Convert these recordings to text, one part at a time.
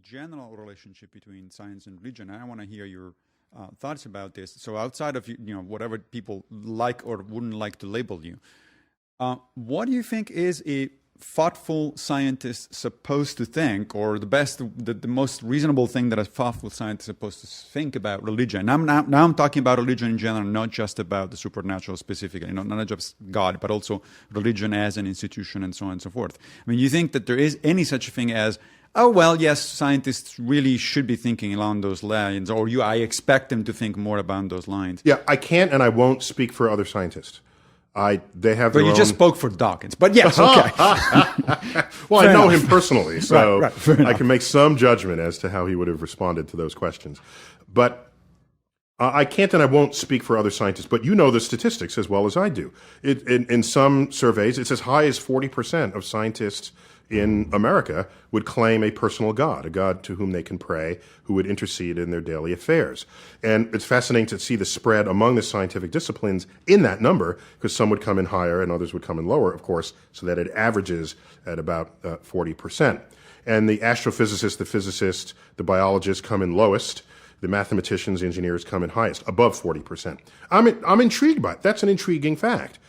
general relationship between science and religion. I want to hear your thoughts about this. So outside of whatever people like or wouldn't like to label you, what do you think is a thoughtful scientist supposed to think, or the most reasonable thing that a thoughtful scientist is supposed to think about religion? Now I'm talking about religion in general, not just about the supernatural specifically, not just God, but also religion as an institution and so on and so forth. I mean, you think that there is any such thing as, oh, well, yes, scientists really should be thinking along those lines, or I expect them to think more about those lines? Yeah, I can't and I won't speak for other scientists. They have their But you own... just spoke for Dawkins. But yes, okay. Well, I know him personally, so right, I can make some judgment as to how he would have responded to those questions. But I can't and I won't speak for other scientists, but you know the statistics as well as I do. In some surveys, it's as high as 40% of scientists in America would claim a personal God, a God to whom they can pray, who would intercede in their daily affairs. And it's fascinating to see the spread among the scientific disciplines in that number, because some would come in higher and others would come in lower, of course, so that it averages at about 40%. And the astrophysicists, the physicists, the biologists come in lowest. The mathematicians, engineers come in highest, above 40%. I'm intrigued by it. That's an intriguing fact.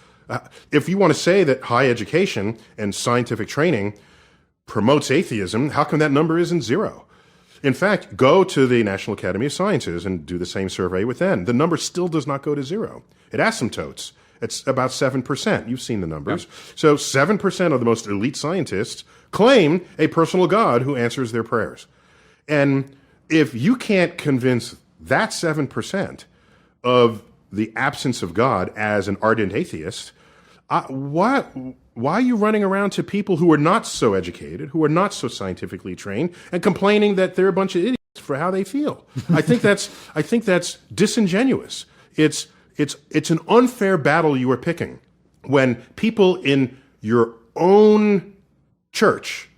If you want to say that high education and scientific training promotes atheism, how come that number isn't zero? In fact, go to the National Academy of Sciences and do the same survey with them. The number still does not go to zero. It asymptotes. It's about 7%. You've seen the numbers. Yep. So 7% of the most elite scientists claim a personal God who answers their prayers. And if you can't convince that 7% of the absence of God as an ardent atheist, why are you running around to people who are not so educated, who are not so scientifically trained, and complaining that they're a bunch of idiots for how they feel? I think that's disingenuous. It's an unfair battle you are picking when people in your own church,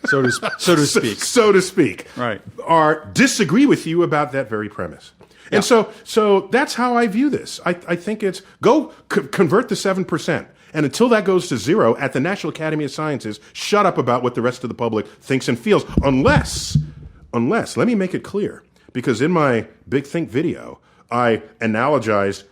so to speak, right, disagree with you about that very premise. And so that's how I view this. I think it's convert the 7%. And until that goes to zero at the National Academy of Sciences, shut up about what the rest of the public thinks and feels. Unless, let me make it clear, because in my Big Think video, I analogized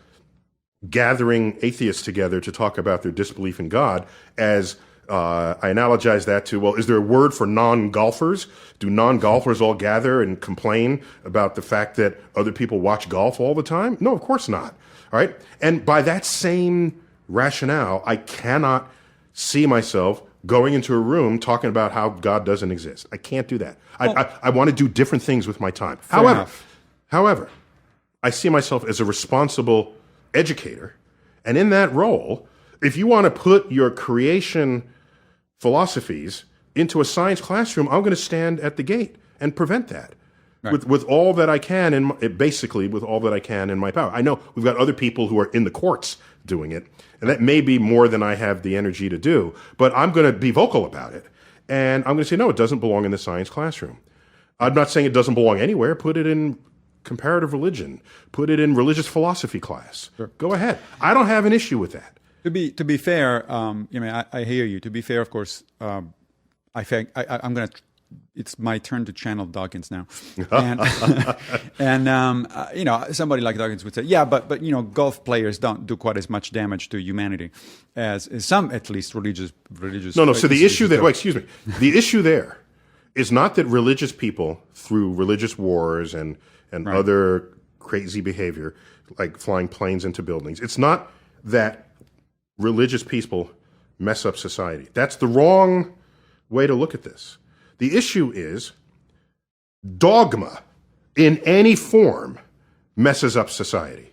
gathering atheists together to talk about their disbelief in God as I analogize that to, well, is there a word for non-golfers? Do non-golfers all gather and complain about the fact that other people watch golf all the time? No, of course not. All right? And by that same rationale, I cannot see myself going into a room talking about how God doesn't exist. I can't do that. I want to do different things with my time. However, I see myself as a responsible educator. And in that role, if you want to put your creation philosophies into a science classroom, I'm going to stand at the gate and prevent that with all that I can, basically with all that I can in my power. I know we've got other people who are in the courts doing it, and that may be more than I have the energy to do, but I'm going to be vocal about it. And I'm going to say, no, it doesn't belong in the science classroom. I'm not saying it doesn't belong anywhere. Put it in comparative religion. Put it in religious philosophy class. Sure. Go ahead. I don't have an issue with that. To be fair, I hear you. To be fair, of course, I think I'm gonna. It's my turn to channel Dawkins now, and somebody like Dawkins would say, yeah, but golf players don't do quite as much damage to humanity as some, at least religious. No. So the issue there, the issue there is not that religious people through religious wars and other crazy behavior, like flying planes into buildings. It's not that religious people mess up society. That's the wrong way to look at this. The issue is dogma in any form messes up society.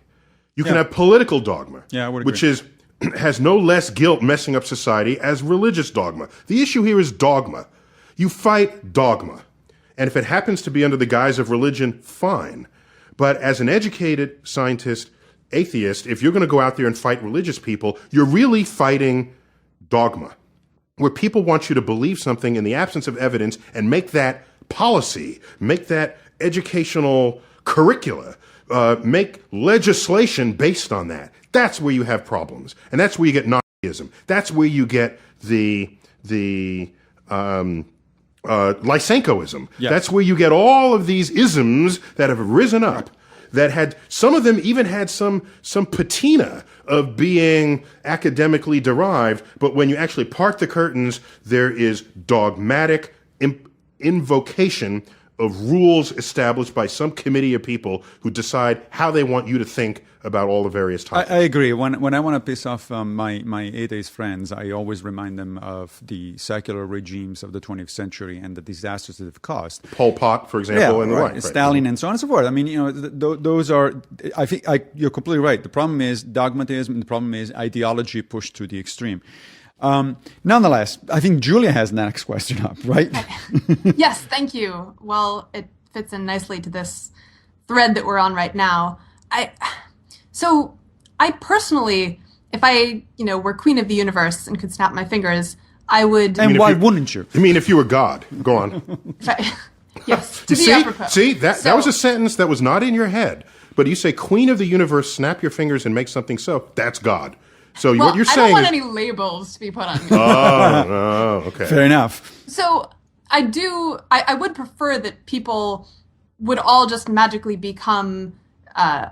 You can have political dogma, which has no less guilt messing up society as religious dogma. The issue here is dogma. You fight dogma. And if it happens to be under the guise of religion, fine. But as an educated scientist, atheist, if you're going to go out there and fight religious people, you're really fighting dogma, where people want you to believe something in the absence of evidence and make that policy, make that educational curricula, make legislation based on that. That's where you have problems. And that's where you get Nazism. That's where you get the Lysenkoism. Yeah. That's where you get all of these isms that have risen up that had, some of them even had some patina of being academically derived, but when you actually part the curtains, there is dogmatic invocation of rules established by some committee of people who decide how they want you to think about all the various topics. I agree. When I want to piss off my atheist friends, I always remind them of the secular regimes of the 20th century and the disasters that they've caused. Pol Pot, for example, and the like. Stalin, and so on and so forth. I mean, those are. I think you're completely right. The problem is dogmatism. The problem is ideology pushed to the extreme. Nonetheless, I think Julia has the next question up, right? Yes, thank you. Well, it fits in nicely to this thread that we're on right now. So I personally, if I, were queen of the universe and could snap my fingers, I would. And why wouldn't you? I mean, if you were God, go on. Yes, to be apropos. See, that was a sentence that was not in your head. But you say, queen of the universe, snap your fingers and make something so. That's God. So what you're saying I don't want is, any labels to be put on me. Oh, okay. Fair enough. So I would prefer that people would all just magically become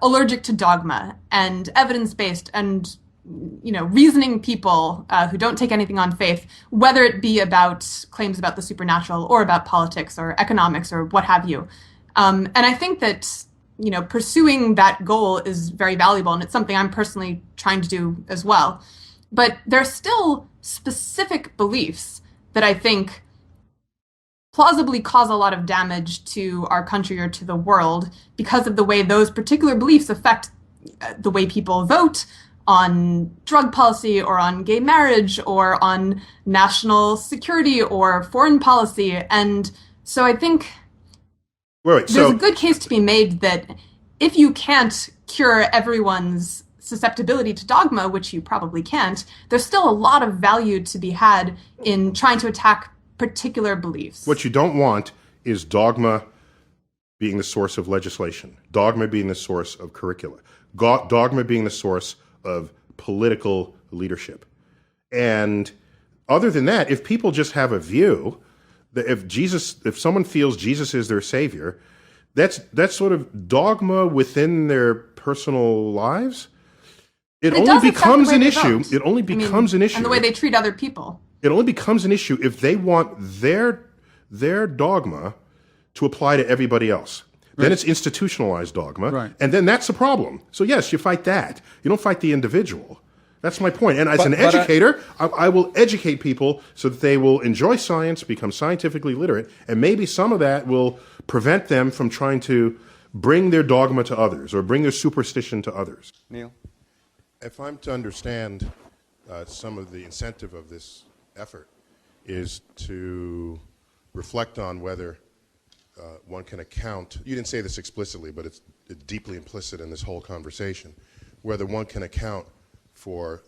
allergic to dogma and evidence-based and, reasoning people who don't take anything on faith, whether it be about claims about the supernatural or about politics or economics or what have you. And I think that pursuing that goal is very valuable, and it's something I'm personally trying to do as well. But there are still specific beliefs that I think plausibly cause a lot of damage to our country or to the world because of the way those particular beliefs affect the way people vote on drug policy or on gay marriage or on national security or foreign policy. And so I think there's a good case to be made that if you can't cure everyone's susceptibility to dogma, which you probably can't, there's still a lot of value to be had in trying to attack particular beliefs. What you don't want is dogma being the source of legislation, dogma being the source of curricula, dogma being the source of political leadership. And other than that, if people just have a view, if someone feels Jesus is their savior, that's sort of dogma within their personal lives. It only becomes an issue. It only becomes an issue. And the way they treat other people. It only becomes an issue if they want their dogma to apply to everybody else. Right. Then it's institutionalized dogma, right. And then that's a problem. So yes, you fight that. You don't fight the individual. That's my point. And as an educator, I will educate people so that they will enjoy science, become scientifically literate, and maybe some of that will prevent them from trying to bring their dogma to others or bring their superstition to others. Neil? If I'm to understand some of the incentive of this effort is to reflect on whether one can account, you didn't say this explicitly, but it's deeply implicit in this whole conversation, whether one can account for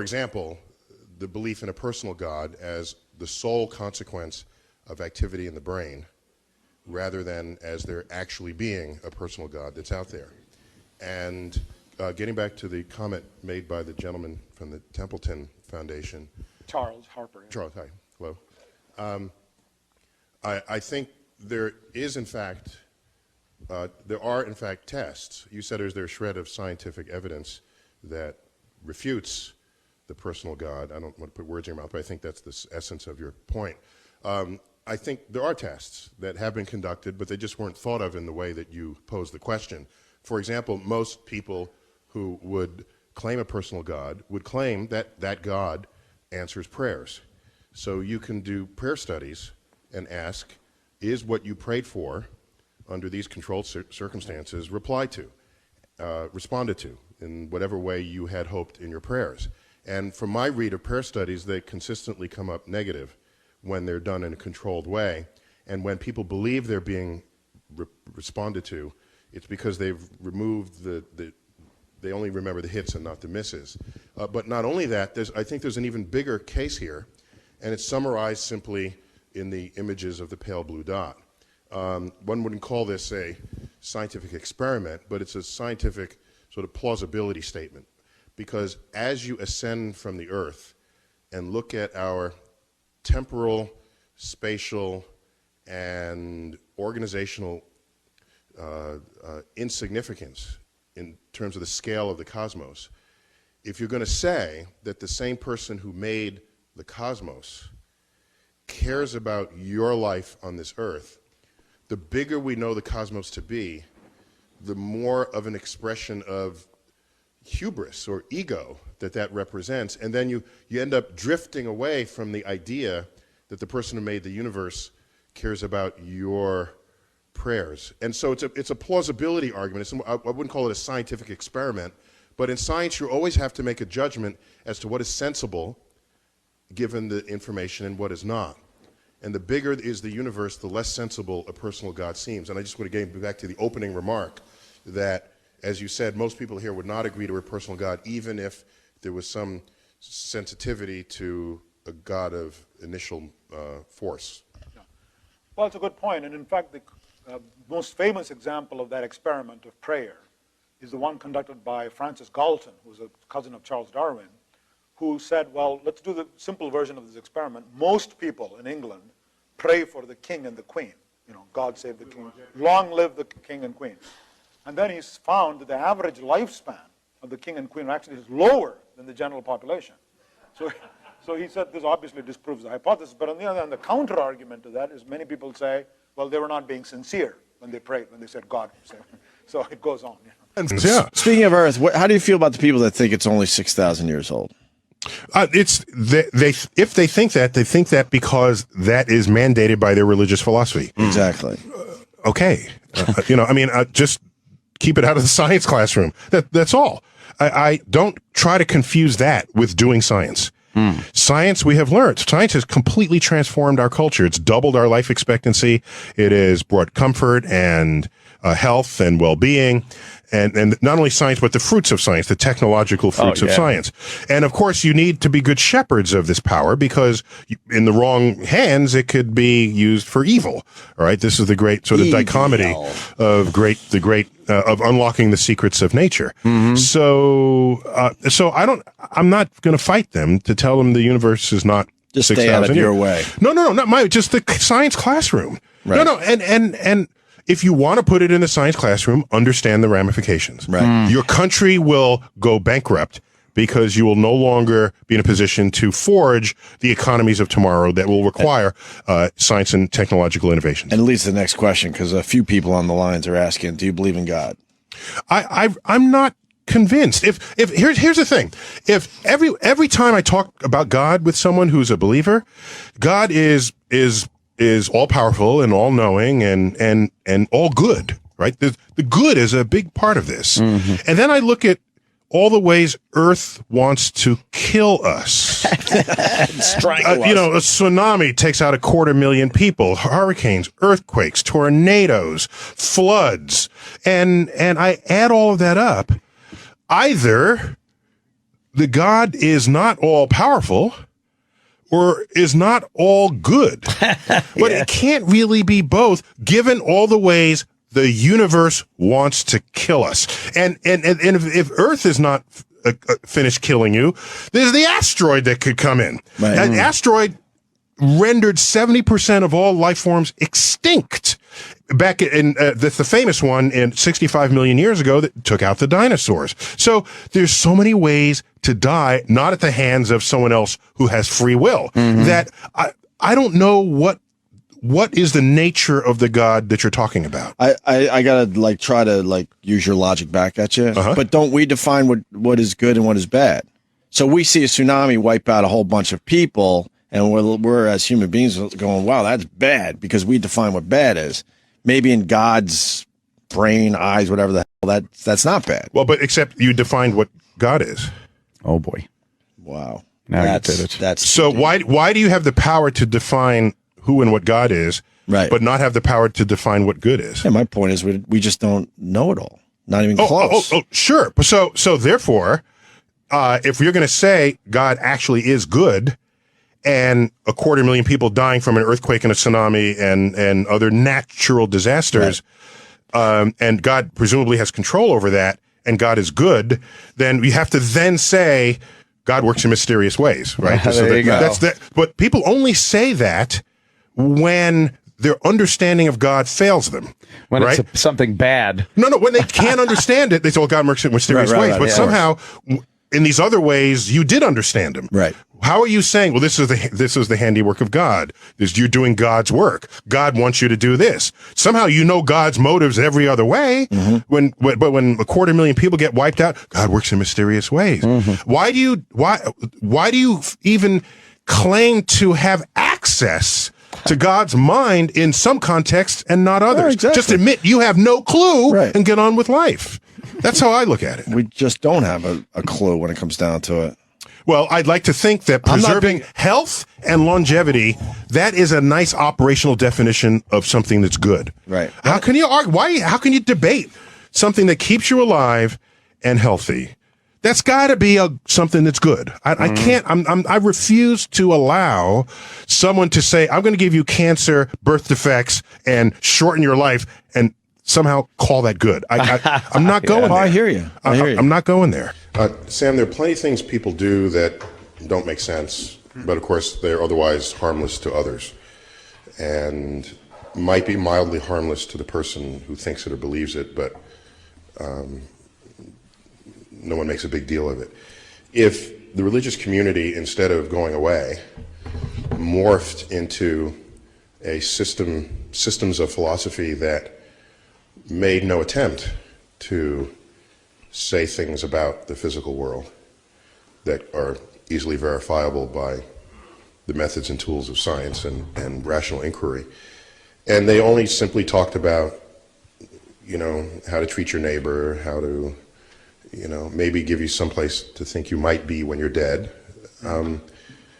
example, the belief in a personal God as the sole consequence of activity in the brain, rather than as there actually being a personal God that's out there. And getting back to the comment made by the gentleman from the Templeton Foundation. Charles Harper. Charles, hi, hello. I think there is, in fact, there are, in fact, tests. You said there's a shred of scientific evidence that refutes the personal God. I don't want to put words in your mouth, but I think that's the essence of your point. I think there are tests that have been conducted, but they just weren't thought of in the way that you posed the question. For example, most people who would claim a personal God would claim that that God answers prayers. So you can do prayer studies and ask, is what you prayed for under these controlled circumstances responded to in whatever way you had hoped in your prayers? And from my read of prayer studies, they consistently come up negative when they're done in a controlled way. And when people believe they're being responded to, it's because they've removed they only remember the hits and not the misses. But not only that, I think there's an even bigger case here, and it's summarized simply in the images of the pale blue dot. One wouldn't call this a scientific experiment, but it's a scientific sort of plausibility statement. Because as you ascend from the earth, and look at our temporal, spatial, and organizational insignificance in terms of the scale of the cosmos, if you're going to say that the same person who made the cosmos cares about your life on this earth, the bigger we know the cosmos to be, the more of an expression of hubris or ego that represents. And then you end up drifting away from the idea that the person who made the universe cares about your prayers. And so it's a plausibility argument. I wouldn't call it a scientific experiment, but in science you always have to make a judgment as to what is sensible given the information and what is not. And the bigger is the universe, the less sensible a personal God seems. And I just want to get back to the opening remark that, as you said, most people here would not agree to a personal God, even if there was some sensitivity to a God of initial force. Yeah. Well, it's a good point. And in fact, the most famous example of that experiment of prayer is the one conducted by Francis Galton, who's a cousin of Charles Darwin, who said, well, let's do the simple version of this experiment. Most people in England pray for the king and the queen. You know, God save the king. Long live the king and queen. And then he's found that the average lifespan of the king and queen actually is lower than the general population. So he said this obviously disproves the hypothesis. But on the other hand, the counter-argument to that is many people say, well, they were not being sincere when they prayed, when they said God. So it goes on. You know? Yeah. Speaking of Earth, how do you feel about the people that think it's only 6,000 years old? If they think that because that is mandated by their religious philosophy. Exactly. Okay. Just keep it out of the science classroom. That's all. I don't try to confuse that with doing science. Science, we have learned, science has completely transformed our culture. It's doubled our life expectancy. It has brought comfort and health and well-being. And not only science, but the fruits of science, the technological fruits of science. And of course, you need to be good shepherds of this power because in the wrong hands, it could be used for evil. All right. This is the great sort of dichotomy of of unlocking the secrets of nature. Mm-hmm. So I'm not going to fight them to tell them the universe is not just stay out of your way. No, just the science classroom. Right. No, and if you want to put it in the science classroom, understand the ramifications. Right. Your country will go bankrupt because you will no longer be in a position to forge the economies of tomorrow that will require science and technological innovations. And it leads to the next question, because a few people on the lines are asking, do you believe in God? I'm not convinced. If here's the thing. If every time I talk about God with someone who's a believer, God is all powerful and all knowing and all good, right? The good is a big part of this. Mm-hmm. And then I look at all the ways Earth wants to kill us. Strangle us. A tsunami takes out 250,000 people, hurricanes, earthquakes, tornadoes, floods. And I add all of that up. Either the God is not all powerful or is not all good. But it can't really be both, given all the ways the universe wants to kill us. And if Earth is not finished killing you, there's the asteroid that could come in. Right. An asteroid rendered 70% of all life forms extinct. Back in the famous one in 65 million years ago that took out the dinosaurs. So there's so many ways to die, not at the hands of someone else who has free will, that I don't know what is the nature of the God that you're talking about. I gotta try to use your logic back at you, but don't we define what is good and what is bad? So we see a tsunami wipe out a whole bunch of people, and we're as human beings going, wow, that's bad, because we define what bad is. Maybe in God's brain, eyes, whatever the hell, that's not bad. Well, but except you defined what God is. Oh boy. Wow. Now you did it. That's so why do you have the power to define who and what God is, right, but not have the power to define what good is? Yeah, my point is we just don't know it all. Not even close. Oh, sure. So therefore, if you're going to say God actually is good, and 250,000 people dying from an earthquake and a tsunami and other natural disasters, right, and God presumably has control over that, and God is good, then we have to then say God works in mysterious ways, right? There you go. That's that. But people only say that when their understanding of God fails them. When right? it's something bad. No, when they can't understand it, they say, well, God works in mysterious ways. But somehow, in these other ways, you did understand him. Right. How are you saying, well, this is the handiwork of God? You're doing God's work. God wants you to do this. Somehow you know God's motives every other way. But when 250,000 people get wiped out, God works in mysterious ways. Why do you even claim to have access to God's mind in some contexts and not others? Exactly. Just admit you have no clue Right. and get on with life. That's how I look at it. We just don't have a clue when it comes down to it. Well, I'd like to think that preserving health and longevity, that is a nice operational definition of something that's good. Right. How can you argue? How can you debate something that keeps you alive and healthy? That's got to be something that's good. I can't. I refuse to allow someone to say, "I'm going to give you cancer, birth defects, and shorten your life," and somehow call that good. I'm not going there. I hear you. I'm not going there. Sam, there are plenty of things people do that don't make sense, but of course they're otherwise harmless to others, and might be mildly harmless to the person who thinks it or believes it, but no one makes a big deal of it. If the religious community, instead of going away, morphed into a systems of philosophy that made no attempt to say things about the physical world that are easily verifiable by the methods and tools of science and rational inquiry. And they only simply talked about, how to treat your neighbor, how to, maybe give you someplace to think you might be when you're dead.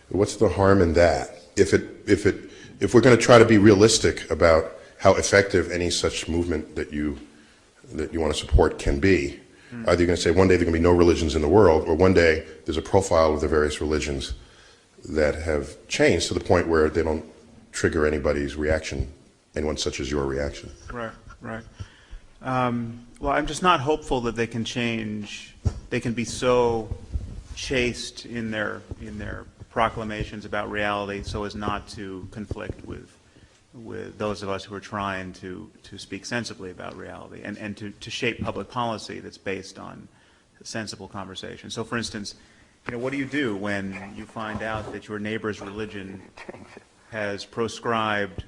What's the harm in that? If we're going to try to be realistic about how effective any such movement that you want to support can be, either you're going to say one day there are going to be no religions in the world, or one day there's a profile of the various religions that have changed to the point where they don't trigger anybody's reaction, anyone such as your reaction. Right. Well, I'm just not hopeful that they can change. They can be so chaste in their proclamations about reality so as not to conflict with those of us who are trying to speak sensibly about reality and to shape public policy that's based on sensible conversation. So, for instance, what do you do when you find out that your neighbor's religion has proscribed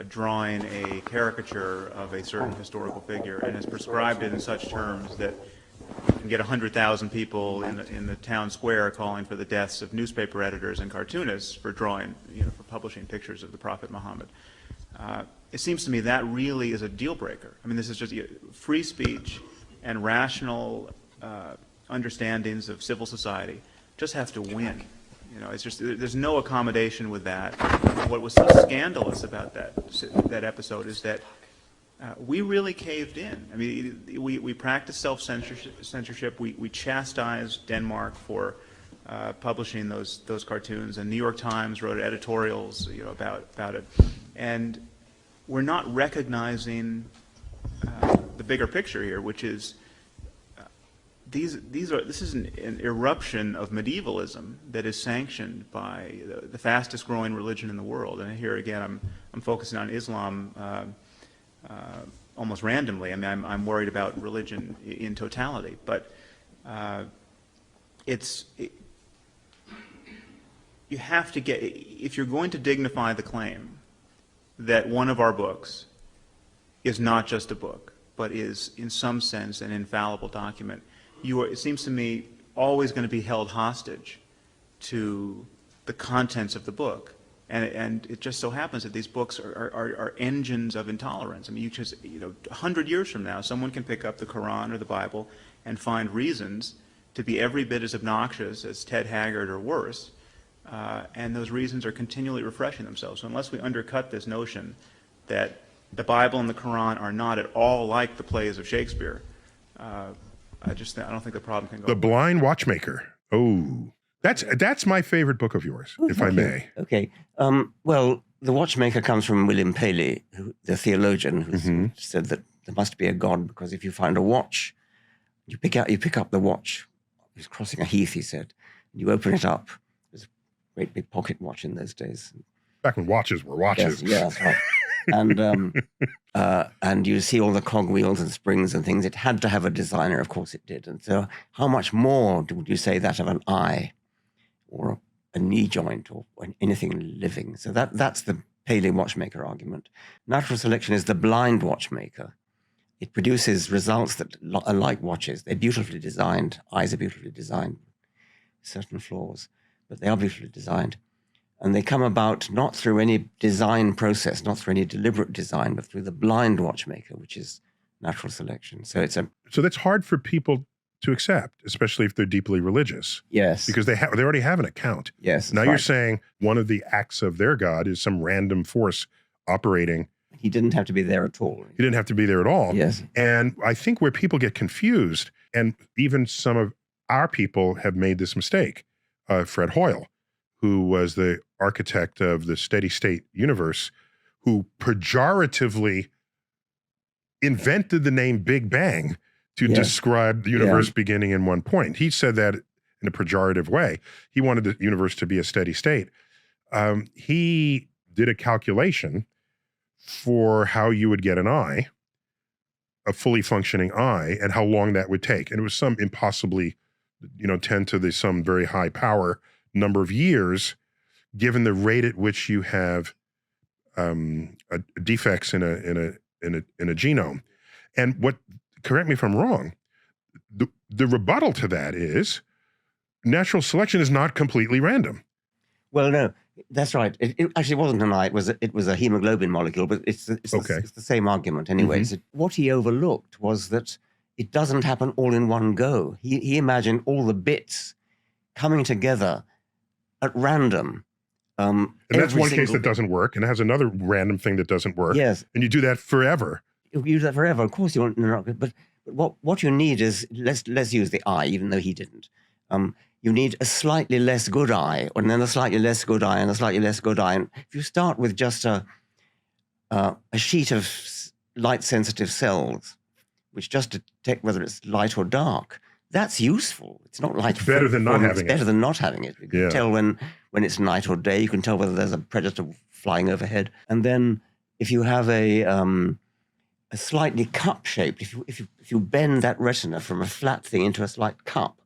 drawing a caricature of a certain historical figure and has prescribed it in such terms that you can get 100,000 people in the town square calling for the deaths of newspaper editors and cartoonists for drawing, for publishing pictures of the Prophet Muhammad? It seems to me that really is a deal breaker. I mean, this is just free speech and rational understandings of civil society just have to win. It's just there's no accommodation with that. What was so scandalous about that episode is that we really caved in. I mean, we practiced self-censorship. We chastised Denmark for publishing those cartoons, and New York Times wrote editorials, about it. And we're not recognizing the bigger picture here, which is this is an eruption of medievalism that is sanctioned by the fastest growing religion in the world. And here again, I'm focusing on Islam almost randomly. I mean, I'm worried about religion in totality, but you have to get, if you're going to dignify the claim that one of our books is not just a book, but is in some sense an infallible document, it seems to me, always going to be held hostage to the contents of the book. And it just so happens that these books are engines of intolerance. I mean, 100 years from now, someone can pick up the Quran or the Bible and find reasons to be every bit as obnoxious as Ted Haggard or worse, and those reasons are continually refreshing themselves. So unless we undercut this notion that the Bible and the Quran are not at all like the plays of Shakespeare, I don't think the problem can go. The Blind Watchmaker. Oh, that's my favorite book of yours, if I may. Okay. Well, The Watchmaker comes from William Paley, the theologian, who said that there must be a God because if you find a watch, you pick up the watch. He was crossing a heath, he said. You open it up. There's a great big pocket watch in those days. Back when watches were watches. Yes, yeah, that's right. And you see all the cogwheels and springs and things. It had to have a designer, of course it did. And so how much more would you say that of an eye or a knee joint or anything living? So that's the Paley watchmaker argument. Natural selection is the blind watchmaker. It produces results that are like watches. They're beautifully designed. Eyes are beautifully designed, certain flaws, but they are beautifully designed. And they come about not through any design process, not through any deliberate design, but through the blind watchmaker, which is natural selection. So So that's hard for people to accept, especially if they're deeply religious. Yes. Because they already have an account. Yes. Now you're saying one of the acts of their God is some random force operating. He didn't have to be there at all. He didn't have to be there at all. Yes. And I think where people get confused, and even some of our people have made this mistake, Fred Hoyle, who was the architect of the steady state universe, who pejoratively invented the name Big Bang to describe the universe beginning in one point. He said that in a pejorative way. He wanted the universe to be a steady state. He did a calculation for how you would get an eye, a fully functioning eye, and how long that would take. And it was some impossibly, 10 to the some very high power number of years, given the rate at which you have defects in a genome. And correct me if I'm wrong, the rebuttal to that is natural selection is not completely random. Well, no, that's right. It actually wasn't an eye. It was a hemoglobin molecule, but it's the same argument anyway. Mm-hmm. So what he overlooked was that it doesn't happen all in one go. He imagined all the bits coming together at random. And that's one case that doesn't work, and it has another random thing that doesn't work. Yes. And you do that forever. You do that forever. Of course, you're not. But what you need is let's use the eye, even though he didn't. You need a slightly less good eye, and then a slightly less good eye, and a slightly less good eye. And if you start with just a sheet of light-sensitive cells, which just detect whether it's light or dark, that's useful. It's not like it's better than not having it. It's better than not having it. You can tell when it's night or day. You can tell whether there's a predator flying overhead. And then if you have a slightly cup-shaped, if you bend that retina from a flat thing into a slight cup,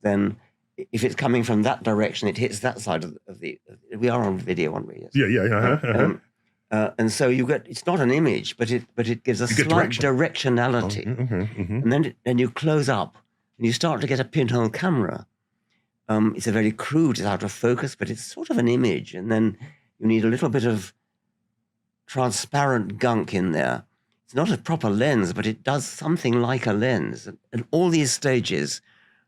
then if it's coming from that direction, it hits that side of the. We are on video, aren't we? Yes. Yeah. And so you get, it's not an image, but it gives a slight directionality. And then you close up and you start to get a pinhole camera. It's a very crude, it's out of focus, but it's sort of an image. And then you need a little bit of transparent gunk in there. It's not a proper lens, but it does something like a lens. And all these stages,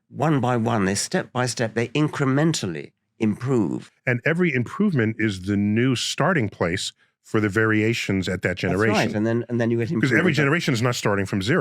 one by one, they step by step, they incrementally improve. And every improvement is the new starting place for the variations at that generation. That's right, and then you get improvement. Because every generation is not starting from zero.